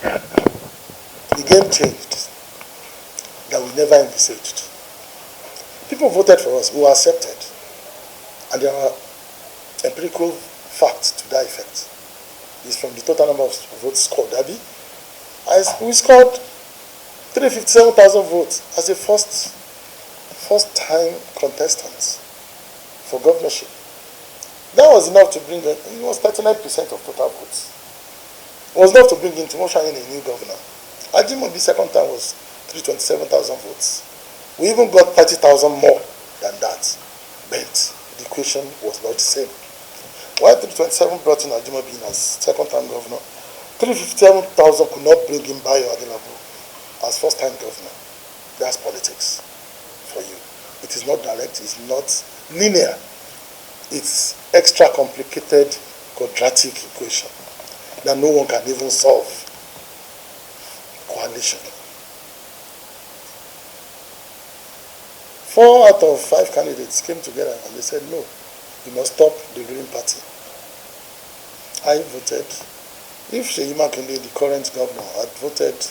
The game changed that we never envisaged. People voted for us, we were accepted. And there are empirical facts to that effect. It's from the total number of votes scored. We scored 357,000 votes as a first-time contestant for governorship. That was enough to bring in, it was 39% of total votes. It was enough to bring in, to motion in a new governor. Ajimobi's second time was 327,000 votes. We even got 30,000 more than that, but the equation was not the same. While 327 brought in Ajimobi as second-time governor, 357,000 could not bring in Adebayo Adelabu as first-time governor. That's politics for you. It is not direct, it's not linear. It's extra complicated quadratic equation that no one can even solve. Coalition. 4 out of 5 candidates came together and they said, no, we must stop the ruling party. I voted. If Seyi Makinde, the current governor, had contested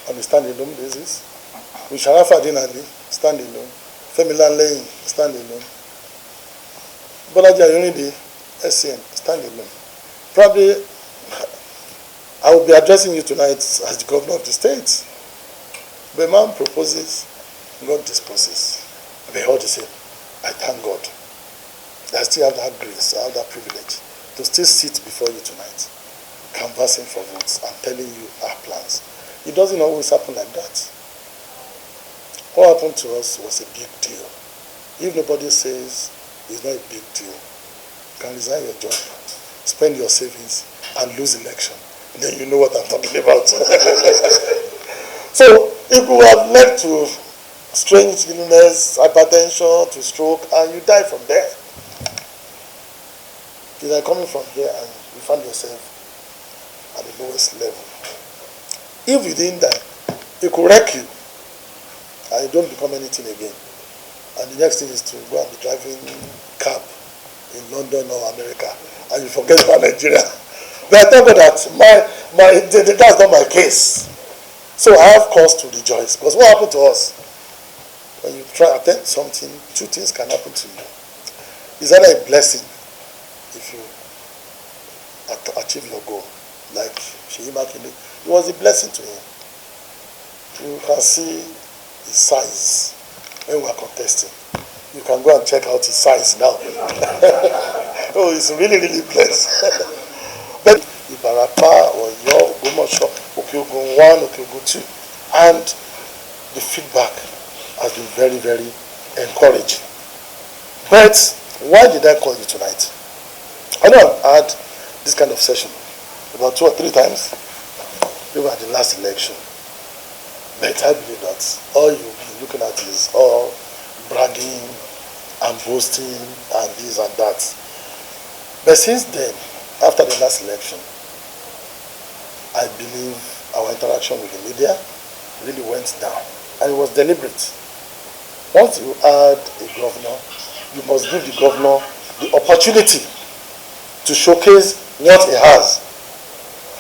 on a standalone basis, with Sharafa Adinali, standalone, Femi Lanley, standalone, Bolaji Ayonide, SCN, standalone. Probably, I will be addressing you tonight as the governor of the state. But man proposes, God disposes. They all the same. I thank God. I still have that grace, I have that privilege to still sit before you tonight, canvassing for votes and telling you our plans. It doesn't always happen like that. What happened to us was a big deal. If nobody says it's not a big deal, you can resign your job, spend your savings, and lose election. And then you know what I'm talking about. So, if you have led to strange illness, hypertension, to stroke, and you die from there, you are coming from here and you find yourself at the lowest level. If you didn't die, it could wreck you, and you don't become anything again. And the next thing is to go and be driving cab in London or America, and you forget about Nigeria. But I tell you that that's not my case. So I have cause to rejoice. Because what happened to us? When you try to attempt something, 2 things can happen to you. It's either a blessing if you achieve your goal. Like Seyi Makinde, it was a blessing to him. You can see his size when we are contesting. You can go and check out his size now. Oh, he's really, really blessed. But Ibarapa or Oyo, Ogbomoso, Okeogun 1, Okeogun 2, and the feedback has been very, very encouraging. But why did I call you tonight? I know I've had this kind of session about 2 or 3 times over the last election. But I believe that all you'll be looking at is all bragging and boasting and this and that. But since then, after the last election, I believe our interaction with the media really went down. And it was deliberate. Once you add a governor, you must give the governor the opportunity to showcase what he has.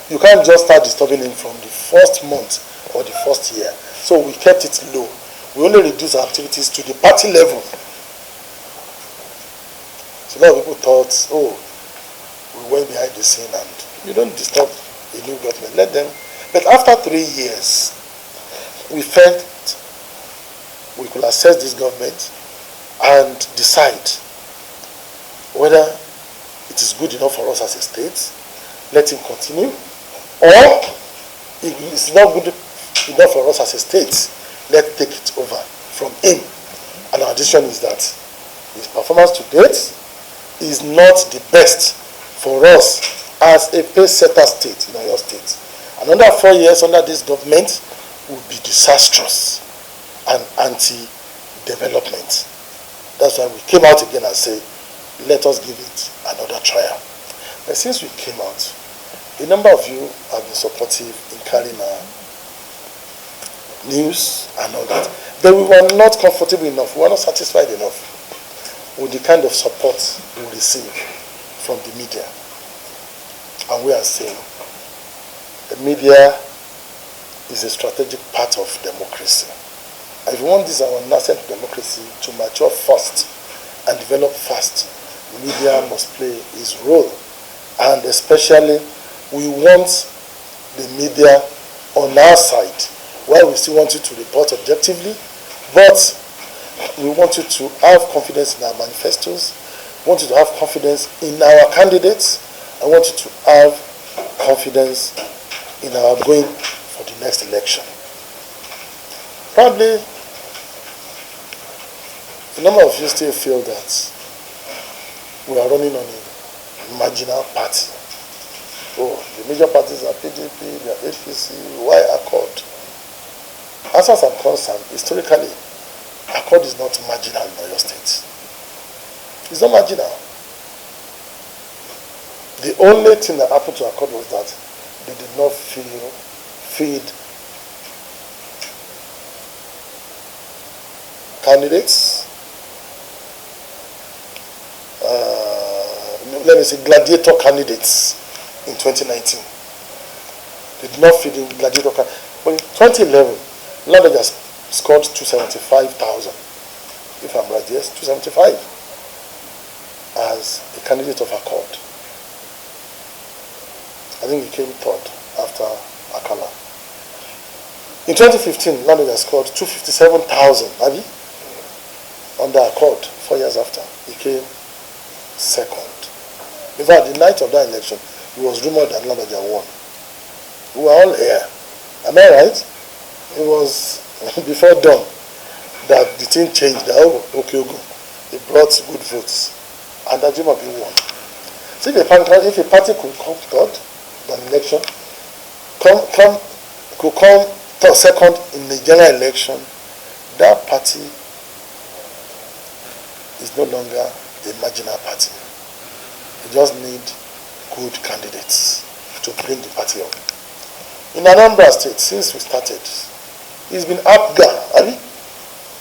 You can't just start disturbing him from the first month or the first year. So we kept it low. We only reduced our activities to the party level. So a lot of people thought, oh, we went behind the scene and you don't disturb a new government. Let them. But after 3 years, we felt we could assess this government and decide whether it is good enough for us as a state, let him continue, or if it's not good enough for us as a state, let's take it over from him. And our decision is that his performance to date is not the best for us as a pace-setter state in Oyo State. Another 4 years under this government will be disastrous and anti-development. That's why we came out again and said, let us give it another trial. But since we came out, a number of you have been supportive in carrying our news and all that. But we were not comfortable enough, we were not satisfied enough with the kind of support we received from the media. And we are saying the media is a strategic part of democracy. And if you want this our nascent democracy to mature fast and develop fast, media must play its role. And especially, we want the media on our side, while we still want you to report objectively, but we want you to have confidence in our manifestos, we want you to have confidence in our candidates, I want you to have confidence in our going for the next election. Probably, a number of you still feel that we are running on a marginal party. Oh, the major parties are PDP, they are APC, why Accord? As far as I'm concerned, historically, Accord is not marginal in Oyo State. It's not marginal. The only thing that happened to Accord was that they did not feed candidates, let me say gladiator candidates in 2019. They did not feed in gladiator candidates. But in 2011, London just scored 275,000. If I'm right, yes, 275 as a candidate of Accord. I think he came third after Akala. In 2015, London just scored 257,000, maybe, under Accord. 4 years after, he came second. In fact, the night of that election, it was rumored that Lambert won. We were all here. Am I right? It was before dawn that the thing changed. Okay, they brought good votes. And Ajimabi won. So if a party could come third in an election, could come second in the general election, that party is no longer a marginal party. We just need good candidates to bring the party up. In Anambra State, since we started, it's been APGA.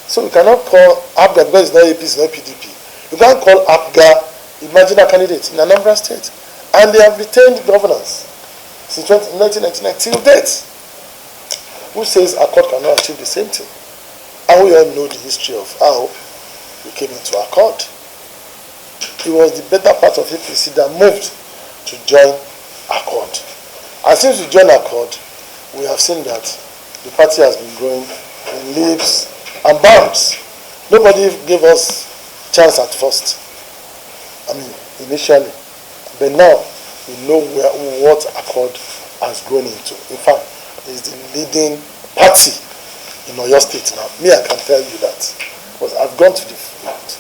So we cannot call APGA because it's not APC, it's not PDP. You can't call APGA a marginal candidate in Anambra State. And they have retained governance since 1999 till date. Who says Accord cannot achieve the same thing? And we all know the history of how we came into Accord. It was the better part of APC that moved to join Accord. And since we joined Accord, we have seen that the party has been growing in leaps and bounds. Nobody gave us chance at first. Initially. But now, we know what Accord has grown into. In fact, it's the leading party in Oyo State now. Me, I can tell you that. Because I've gone to the field.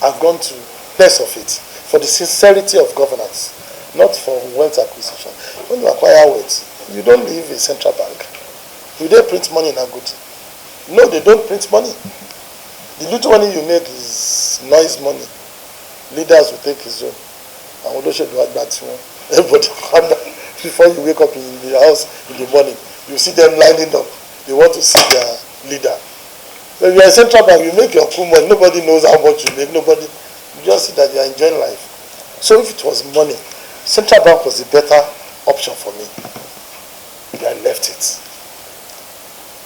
I've gone to place of it for the sincerity of governance, not for wealth acquisition. When you acquire wealth, you don't leave a central bank. Do they print money in Agudi? No, they don't print money. The little money you make is noise money. Leaders will take his own. And we don't do that to one. Everybody come down before you wake up in the house in the morning. You see them lining up. They want to see their leader. When you are a central bank, you make your cool money. Nobody knows how much you make. Nobody. You just see that you are enjoying life. So if it was money, central bank was the better option for me. I left it.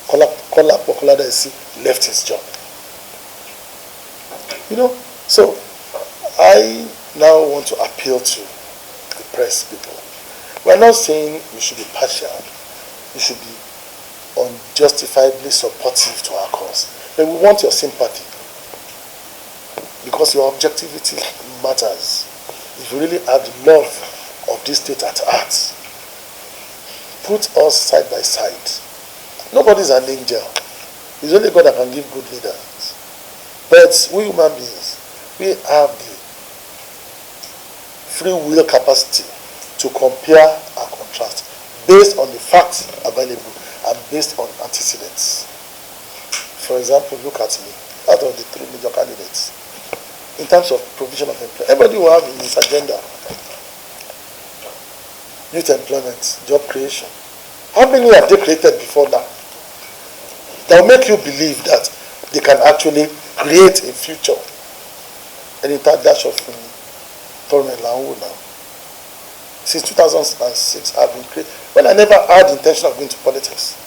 Kola left his job. So I now want to appeal to the press people. We're not saying you should be partial. You should be unjustifiably supportive to our cause. But we want your sympathy. Because your objectivity matters. If you really have the love of this state at heart, put us side by side. Nobody's an angel. It's only God that can give good leaders. But we human beings, we have the free will capacity to compare and contrast based on the facts available and based on antecedents. For example, look at me. Out of the three major candidates, in terms of provision of employment, everybody will have in his agenda youth employment, job creation. How many have they created before now? That will make you believe that they can actually create a future. And in that dash of Torment now. Since 2006, I've been creating, when I never had the intention of going to politics,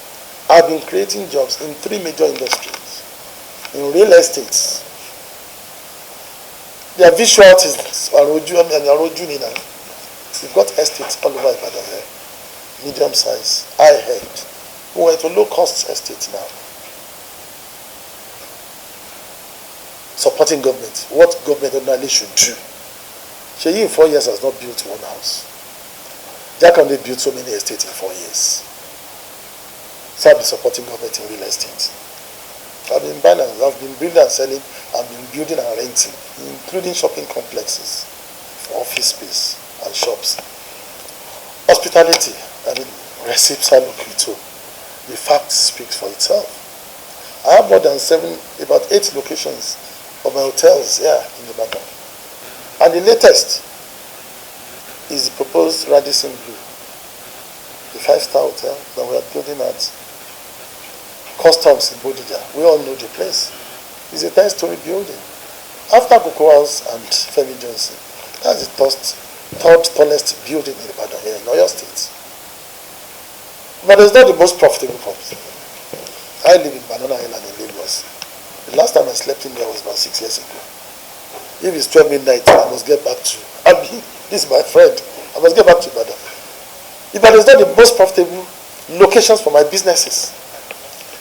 I've been creating jobs in 3 major industries. In real estate, their visual artists are now. We've got estates all over Ibadan here, medium size, high head. We're at a low cost estate now. Supporting government, what government ordinarily should do. Seyi in 4 years has not built one house. Jack can they build so many estates in 4 years. So I've been supporting government in real estate. I've been buying, I've been building and selling, I've been building and renting, including shopping complexes, office space and shops. Hospitality, I mean, receipts are looking too. The fact speaks for itself. I have more than about 8 locations of my hotels here in Ibadan. And the latest is the proposed Radisson Blu, the 5-star hotel that we are building at Customs in Bodija. We all know the place. It's a 10-story building. After Cocoa House and Femi Johnson, that's the third tallest building in Ibadan here in Oyo State. But it's not the most profitable company. I live in Banana Island in Lagos. The last time I slept in there was about 6 years ago. If it's 12 midnight, I must get back to Abi. This is my friend. I must get back to Ibadan. Ibadan is not the most profitable locations for my businesses.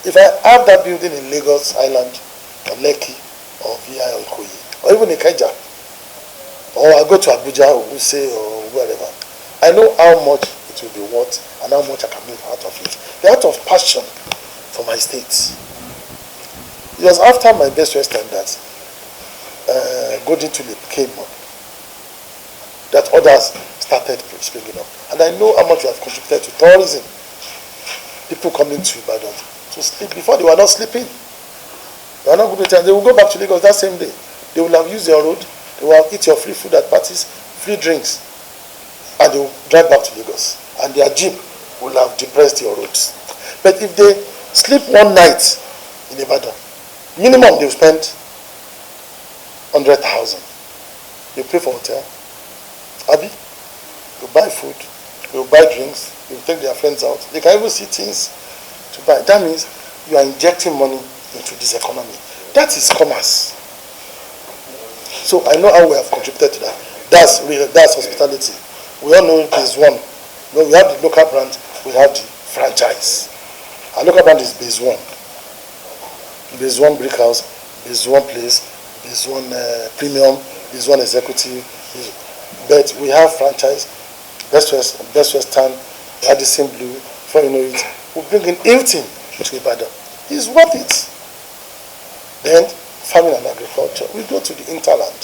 If I have that building in Lagos Island, or Lekki, or VI, or Ikoyi, or even in Ikeja, or I go to Abuja, or Wuse, or wherever, I know how much it will be worth and how much I can make out of it. The out of passion for my state. It was after my best Western that Golden Tulip came up, that others started springing up. And I know how much we have contributed to tourism. People coming to Ibadan to sleep. Before they were not sleeping. They were not good at time. They will go back to Lagos that same day. They will have used their road. They will have eat your free food at parties, free drinks. And they will drive back to Lagos. And their jeep will have depressed your roads. But if they sleep one night in Ibadan, minimum they will spend 100,000. You pay for hotel. Abi, you buy food, you buy drinks, you take their friends out. They can even see things to buy. That means you are injecting money into this economy. That is commerce. So I know how we have contributed to that. That's hospitality. We all know there's one. No, we have the local brand, we have the franchise. Our local brand is Base One. Base One Brick House, Base One Place, Base One Premium, Base One Executive. But we have franchise, Best Western, Radisson Blu. Before you know it, we bring in Hilton to Ibadan. It's worth it. Then farming and agriculture. We go to the interland.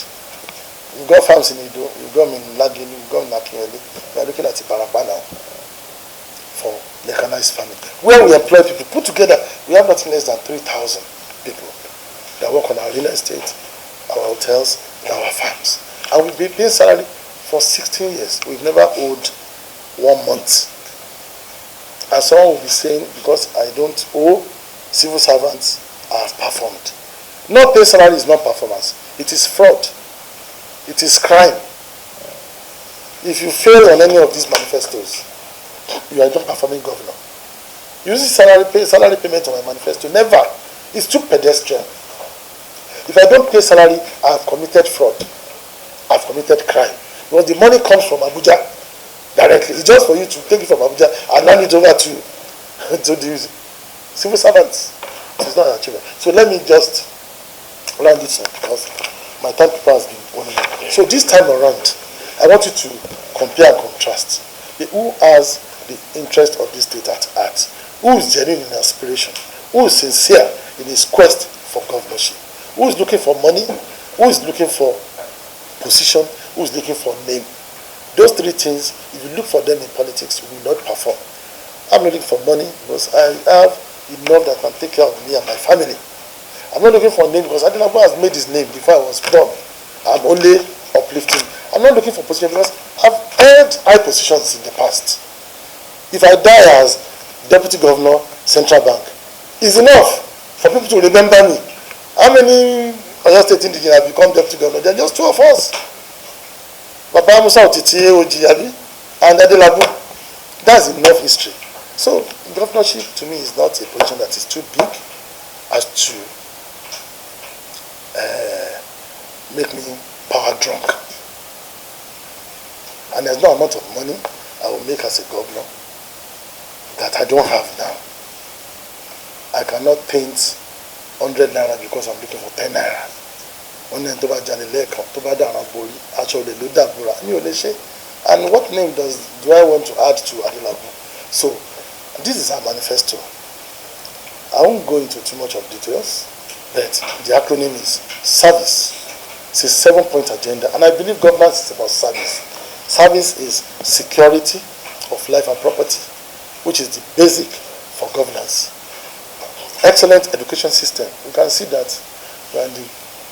We've got farms in Ido, we've got in Lagini, we've got in Akinyele. We are looking at Ibarapa now for mechanized farming. Where we employ people, put together, we have nothing less than 3,000 people that work on our real estate, our hotels, and our farms. And we've been paying salary for 16 years. We've never owed 1 month. And someone will be saying, because I don't owe civil servants, I have performed. Not pay salary is not performance. It is fraud. It is crime. If you fail on any of these manifestos, you are not performing governor. Using salary payment on my manifesto, never. It's too pedestrian. If I don't pay salary, I have committed fraud. I have committed crime. Because the money comes from Abuja directly. It's just for you to take it from Abuja and hand it over to the civil servants. It's not an achievement. So let me just round this up because my time paper has been running out. So this time around, I want you to compare and contrast. Who has the interest of this state at heart? Who is genuine in aspiration? Who is sincere in his quest for governorship? Who is looking for money? Who is looking for position? Who is looking for name? Those three things, if you look for them in politics, you will not perform. I'm looking for money because I have enough that can take care of me and my family. I'm not looking for a name because Adelabu has made his name before I was born. I'm only uplifting. I'm not looking for position because I've held high positions in the past. If I die as Deputy Governor, Central Bank, it's enough for people to remember me. How many Oyo State indigenous have become Deputy Governor? There are just 2 of us. Baba Musa Otiti Oji Abi. And Adelabu, that's enough history. So governorship to me is not a position that is too big as to make me power drunk. And there's no amount of money I will make as a governor that I don't have now. I cannot paint 100 naira because I'm looking for 10 naira. And what name do I want to add to Adelabu? So this is our manifesto. I won't go into too much of details, but the acronym is service. It's a 7-point agenda, and I believe governance is about service. Service is security of life and property, which is the basic for governance. Excellent education system. You can see that we are in the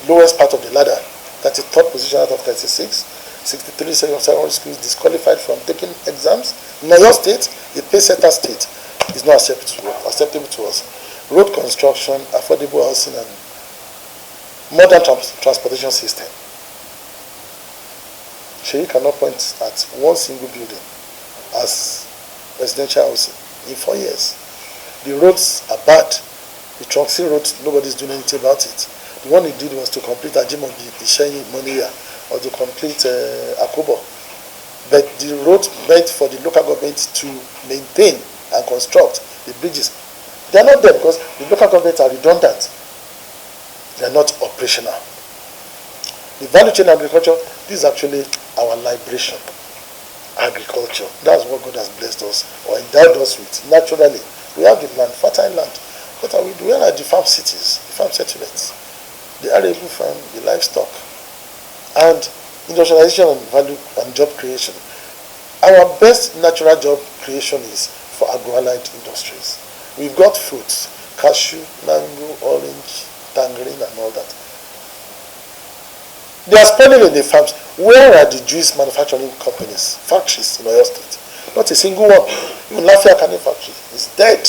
lowest part of the ladder, 33rd position out of 36. 63 secondary schools disqualified from taking exams. In Oyo State, a pay-setter state, is not acceptable to us. Road construction, affordable housing, and modern transportation system. Seyi cannot point at one single building as residential housing in 4 years. The roads are bad. The Tronxy road, nobody's doing anything about it. The one he did was to complete Ajimobi, Ishenyi, Moniya, or to complete Akobo. But the road meant for the local government to maintain and construct the bridges, they are not there because the local governments are redundant. They are not operational. The value chain agriculture, this is actually our liberation. Agriculture. That's what God has blessed us or endowed us with. Naturally, we have the land, fertile land. What are we doing? Where are the farm cities, the farm settlements, the arable farm, the livestock, and industrialization and value and job creation? Our best natural job creation is for agro-allied industries. We've got fruits, cashew, mango, orange, tangerine, and all that. They are spending in the farms. Where are the juice manufacturing companies, factories in Oyo State? Not a single one. Even Lafia Canning factory is dead.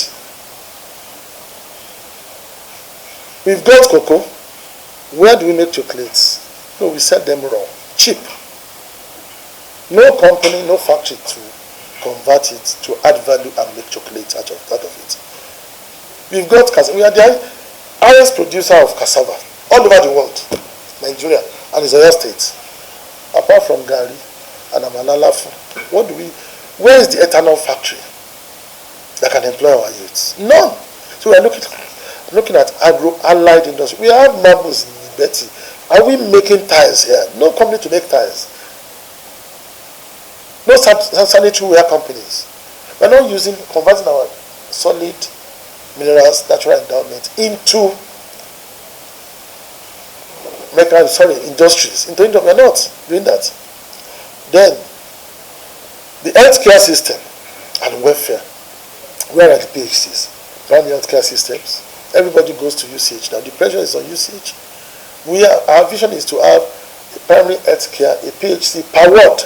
We've got cocoa. Where do we make chocolates? No, we sell them raw, cheap. No company, no factory to convert it to add value and make chocolate out of it. We've got cassava. We are the highest producer of cassava all over the world, Nigeria, and it's Oyo State. Apart from Gari and Amalalafu, where is the ethanol factory that can employ our youths? None. So we are looking at agro-allied industry. We have marbles in Betty. Are we making tires here? No company to make tires. No sanitary ware companies. We're not converting our solid minerals, natural endowment into industries. We're not doing that. Then, the healthcare system and welfare. Where are the PHCs? Run the healthcare systems. Everybody goes to UCH now. The pressure is on UCH. Our vision is to have a primary healthcare, a PHC per ward.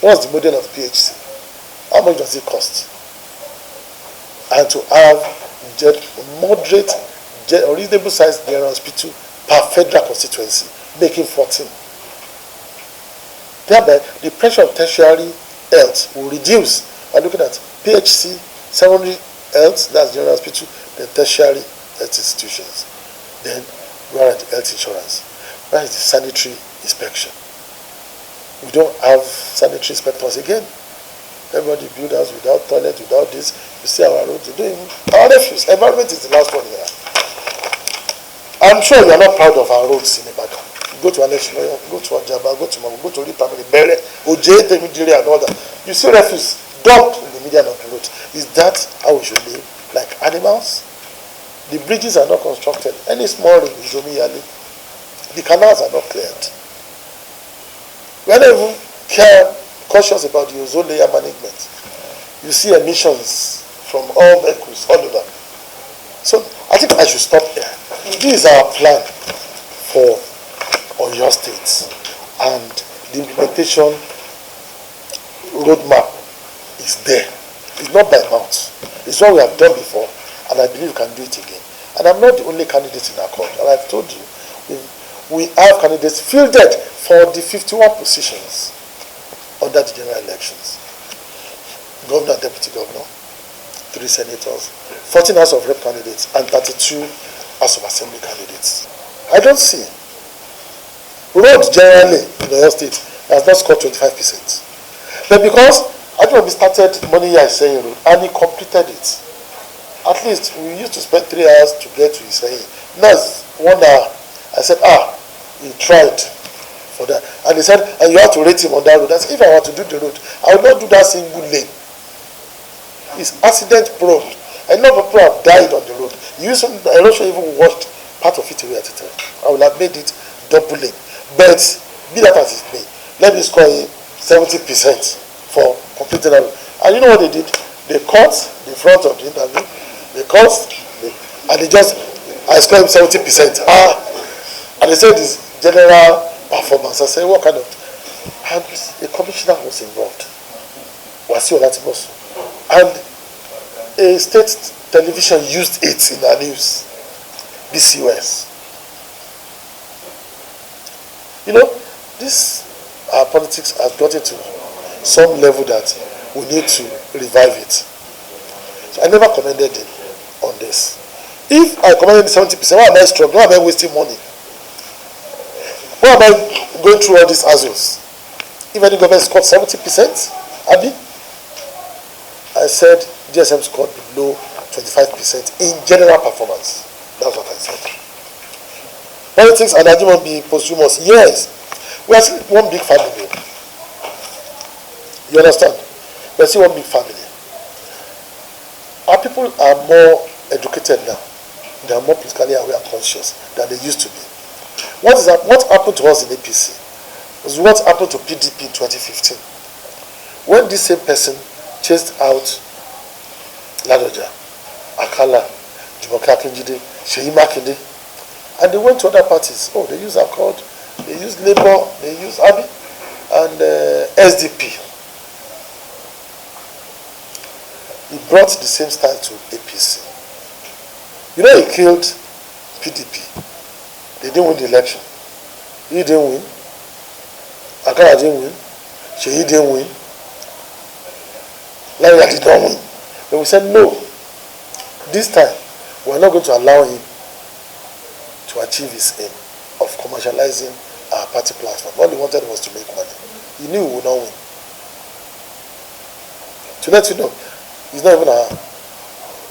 What's the model of PHC? How much does it cost? And to have moderate or reasonable sized general hospital per federal constituency, making 14. Thereby, the pressure of tertiary health will reduce by looking at PHC, secondary health, that's general hospital, then tertiary health institutions. Then, where are the health insurance? Where is the sanitary inspection? We don't have sanitary inspectors again. Everybody build house without toilet, without this. You see our roads, our refuse. Environment is the last one here. I'm sure you are not proud of our roads in Ibadan. Go to Aleshino, go to Ajaba, go to Mamu, go to Ripamili, Bere, Oje, Temidiri, and all that. You see refuse dumped in the median of the road. Is that how we should live? Like animals? The bridges are not constructed. Any small ring is Omiyale. The canals are not cleared. We are not even cautious about the ozone layer management. You see emissions from all vehicles all over. So I think I should stop here. This is our plan for Oyo State, and the implementation roadmap is there. It's not by mouth. It's what we have done before, and I believe we can do it again. And I'm not the only candidate in Accord. And I've told you, we have candidates fielded for the 51 positions. under the general elections. Governor and deputy governor, 3 senators, 14 House of Rep candidates, and 32 House of Assembly candidates. I don't see. Road generally in Oyo State has not scored 25%. But because Adelabu started money year Seyi Road and he completed it, at least we used to spend 3 hours to get to Seyi. Now it's 1 hour. I said, he tried for that. And he said, and you have to rate him on that road. I said, if I were to do the road, I would not do that single lane. It's accident prone. A lot of people have died on the road. I don't sure even washed part of it away at a time. I would have made it double lane. But be that as it may, let me score 70% for completing that road. And you know what they did? They cut the front of the interview. And they just, I scored 70%. And they said this general performance. I said, what kind of? And the commissioner was involved. And a state television used it in the news. BCOS. You know, this politics has gotten to some level that we need to revive it. So I never commended him on this. If I commended 70%, why am I struggling? Why am I wasting money? Why am I going through all these hassles? If any government scored 70%, Abi, I said GSM scored below 25% in general performance. That's what I said. Politics and Adelabu be posthumous. Yes, we are still one big family. You understand? We are still one big family. Our people are more educated now. They are more politically aware and conscious than they used to be. What happened to us in APC was what happened to PDP in 2015. When this same person chased out Ladoja, Akala, Akinjide, Seyi Makinde, and they went to other parties. Oh, they used Accord, they used Labour, they used Abi, and SDP. He brought the same style to APC. You know, he killed PDP. They didn't win the election. He didn't win. Akala didn't win. Seyi didn't win. Ladoja did not win. But we said, no, this time, we're not going to allow him to achieve his aim of commercializing our party platform. All he wanted was to make money. He knew he would not win. To let you know, he's not even our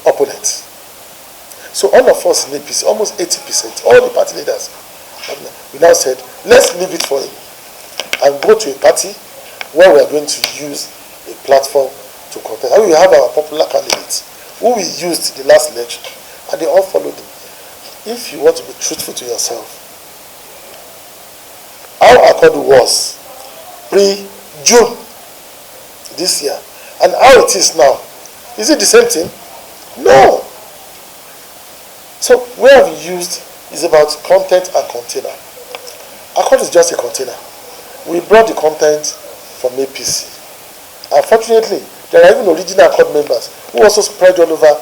opponent. So all of us in APC, almost 80%, all the party leaders, we now said, let's leave it for him and go to a party where we are going to use a platform to contest. And we have our popular candidates who we used the last election, and they all followed him. If you want to be truthful to yourself, our Accord was pre-June this year, and how it is now, is it the same thing? No. So where we used is about content and container. Accord is just a container. We brought the content from APC. Unfortunately, there are even original Accord members who also spread all over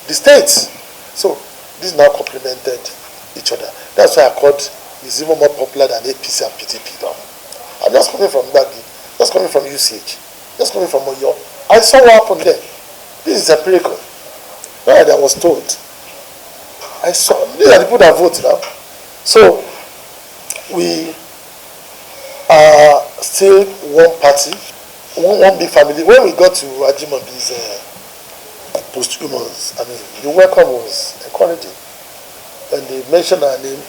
the states. So this now complemented each other. That's why Accord is even more popular than APC and PDP now. I'm just coming from Gbagi, just coming from UCH, just coming from Oyo. I saw what happened there. This is empirical. Right, I was told. I saw, these are the people that vote now. So we are still one party, one big family. When we got to Ajimobi's posthumous, I mean, the welcome was encouraging. When they mentioned our name,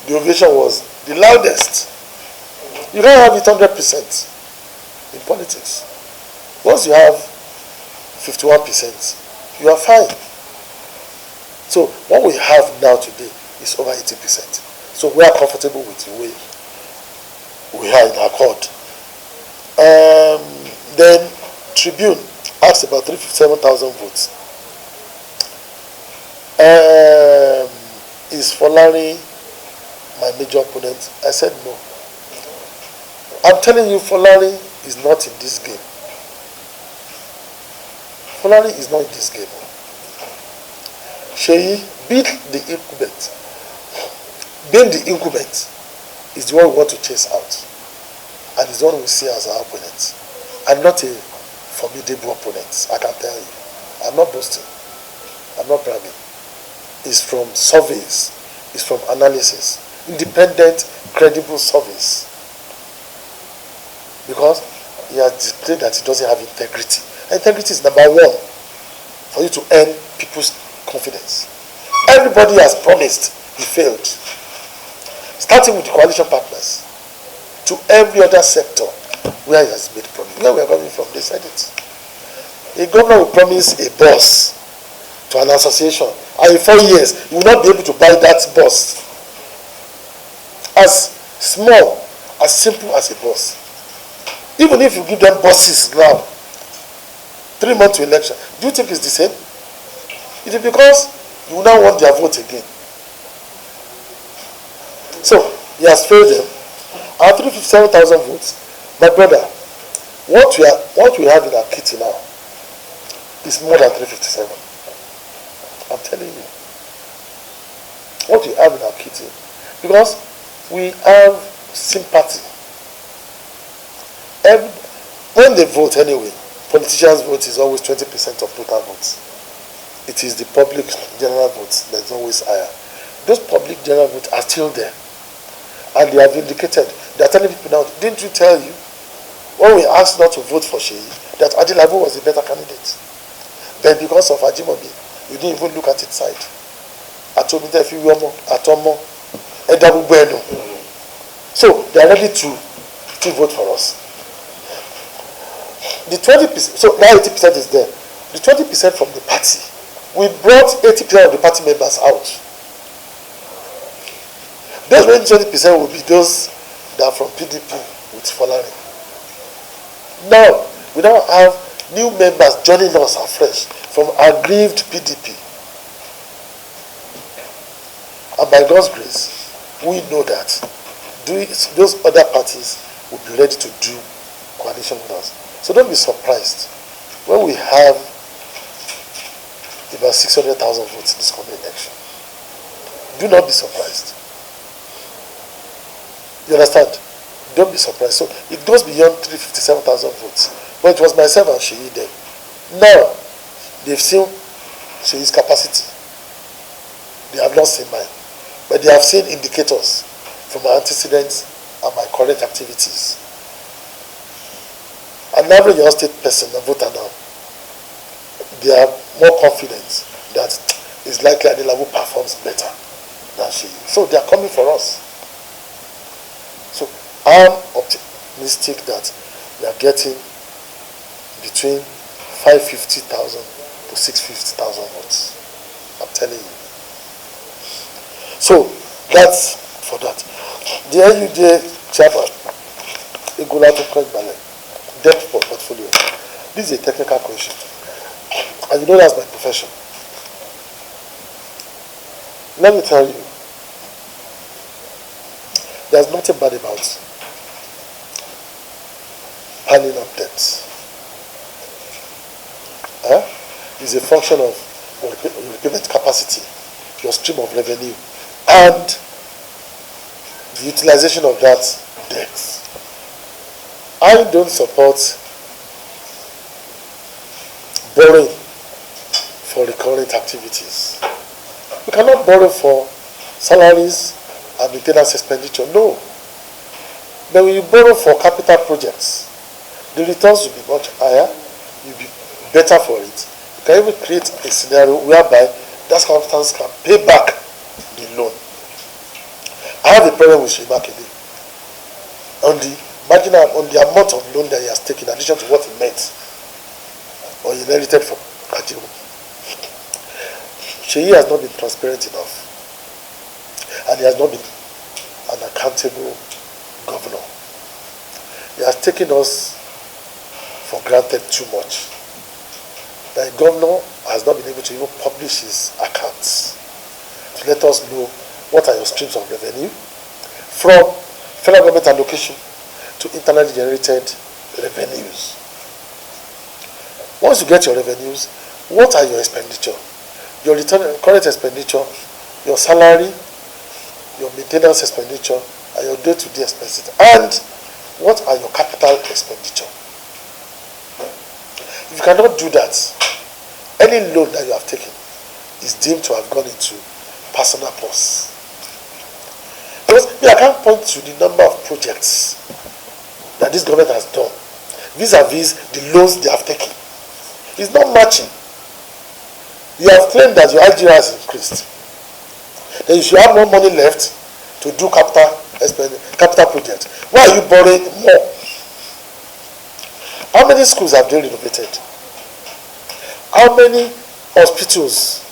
the ovation was the loudest. You don't have it 100% in politics. Once you have 51%, you are fine. So what we have now today is over 80%. So we are comfortable with the way we are in Accord. Then Tribune asked about 357,000 votes. Is Folari my major opponent? I said no. I'm telling you, Folari is not in this game. Folari is not in this game. Seyi beat the incumbent. Being the incumbent is the one we want to chase out. And is the one we see as our opponent. I'm not a formidable opponent, I can tell you. I'm not boasting. I'm not bragging. It's from surveys. It's from analysis. Independent, credible surveys. Because he has displayed that he doesn't have integrity. Integrity is number one for you to earn people's confidence. Everybody has promised, he failed. Starting with the coalition partners, to every other sector where he has made promise. Where we are coming from, they said it. A governor will promise a bus to an association, and in 4 years, you will not be able to buy that bus. As small, as simple as a bus. Even if you give them buses now, 3 months to election, do you think it's the same? It is because you will now want their vote again. So, he has failed them. Our 357,000 votes, my brother, what we have in our kitty now is more than 357. I'm telling you. What we have in our kitty. Because we have sympathy. When they vote anyway, politicians' vote is always 20% of total votes. It is the public general votes that is always higher. Those public general votes are still there. And they have indicated, they are telling people now, didn't we tell you, when we asked not to vote for Seyi, that Adelabu was a better candidate? But because of Ajimobi, you didn't even look at its side. So they are ready to vote for us. The 20%, so now 80% is there. The 20% from the party, we brought 80% of the party members out. Those 20% will be those that are from PDP with following. Now, we now have new members joining us afresh from aggrieved PDP. And by God's grace, we know that those other parties will be ready to do coalition with us. So don't be surprised when we have about 600,000 votes in this coming election. Do not be surprised. You understand? Don't be surprised. So it goes beyond 357,000 votes. But it was myself and Seyi then. Now, they've seen Seyi's capacity. They have not seen mine. But they have seen indicators from my antecedents and my current activities. An average Oyo State person, a voter now, they are more confident that it's likely Adelabu performs better than Seyi. So they are coming for us. So I'm optimistic that we are getting between 550,000 to 650,000 votes. I'm telling you. So that's for that. The NUJ chairman, debt portfolio. This is a technical question. And you know that's my profession. Let me tell you, there's nothing bad about piling up debts. It's a function of your repayment capacity, your stream of revenue, and the utilization of that debt. I don't support borrowing for recurrent activities. You cannot borrow for salaries and maintenance expenditure. No. But when you borrow for capital projects, the returns will be much higher. You'll be better for it. You can even create a scenario whereby that circumstance can pay back the loan. I have a problem with Seyi Makinde on the amount of loan that he has taken in addition to what he met or he inherited from Ajimo. Seyi has not been transparent enough, and he has not been an accountable governor. He has taken us for granted too much. The governor has not been able to even publish his accounts to let us know what are your streams of revenue from federal government allocation to internally generated revenues. Once you get your revenues, what are your expenditure? Your current expenditure, your salary, your maintenance expenditure, and your day-to-day expenditure, and what are your capital expenditure? If you cannot do that, any loan that you have taken is deemed to have gone into personal purse. Because I can't point to the number of projects that this government has done vis-a-vis the loans they have taken. It's not matching. You have claimed that your IGR has increased. Then you should have more money left to do capital projects. Why are you borrowing more? How many schools have they renovated? How many hospitals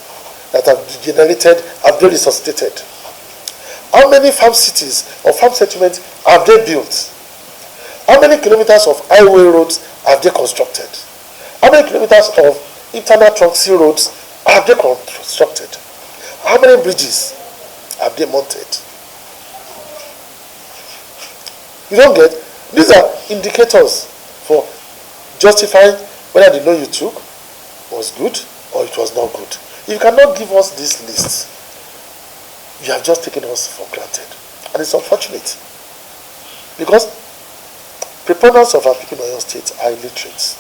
that have degenerated have they resuscitated? How many farm cities or farm settlements have they built? How many kilometers of highway roads have they constructed? How many kilometers of internal trunk C roads have they constructed? How many bridges have they mounted? You don't get? These are indicators for justifying whether the loan you took was good or it was not good. If you cannot give us this list, you have just taken us for granted. And it's unfortunate. Because preponderance of our people in Oyo State are illiterate.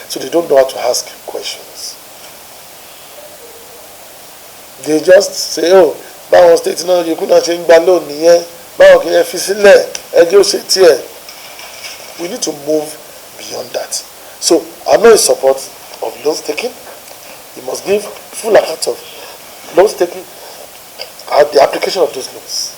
So they don't know how to ask questions. They just say, oh, Oyo State, no, you couldn't change the loan. We need to move beyond that. So I'm not in support of loans taking. You must give full account of loans taking and the application of those loans.